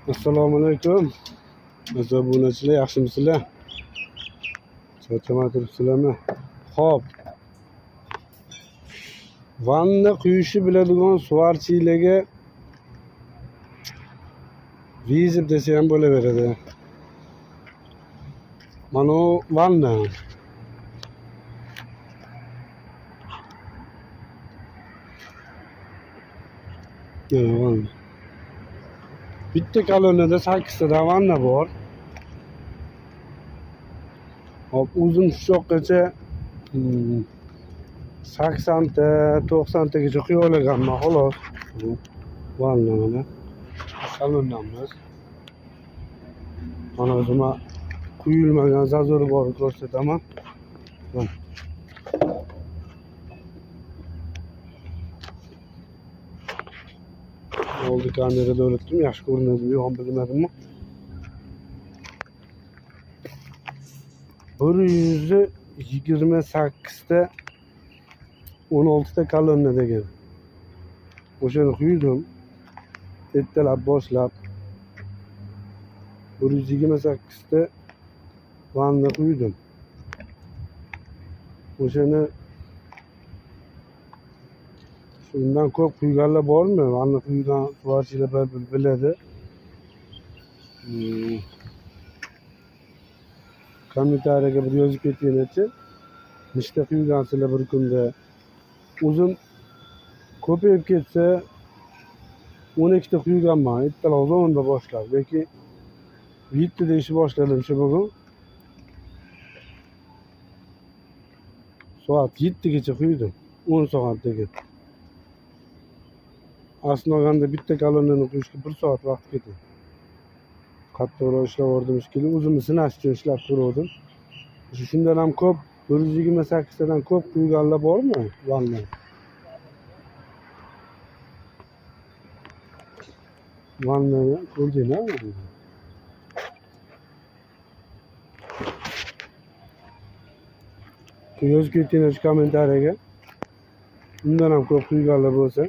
Assalomu alaykum. Aziz obunachilar, yaxshimisizlar? Charchamay turibsizlarmi? Xo'p. Vanna quyishni biladigan suvarchilarga vizib desa ham bo'laveradi. Mana vanna. Vanna. Bitta kolonnada 8 ta vanna bor. Hop, uzun shu yoqqacha 80 ta, 90 tagacha quyib olganman xolos. Vanna mana. Kolonnamiz. Mana o'zima quyilmagan zazori bor ko'rsataman. Oldi kamerada o'tdim, yaxshi ko'rinadi, yo'q bilmadimmi? 128 ta 16 ta kolonna degan. O'shani quydim. Ertalab boshlab 128 ta vanna quydim. O'shani shundan ko'p quyganlar bormi? Vanna quygan suvarchilar biladi. Kommentariyaga bir yozib ketinglarchi. Nechta quygansizlar bir kunda? O'zim ko'payib ketsa 12 ta quyganman. Ertalab 10 da boshlab, lekin 7 da ishni boshladim shu bugun. Soat 7 gacha quydim. 10 soatdagi. Aslida olganda bitta kolonnani quyishga 1 soat vaqt ketadi. Qattiqroq ishlab yordim shekilli, o'zimni sinash uchun ishlab ko'rdim. Shundan ham ko'p 128 tadan ko'p quyganlar bormi vanna? Vannani ko'rdinglarmi? Yozib ketinglar kommentariyaga. Undan ham ko'p quyganlar bo'lsa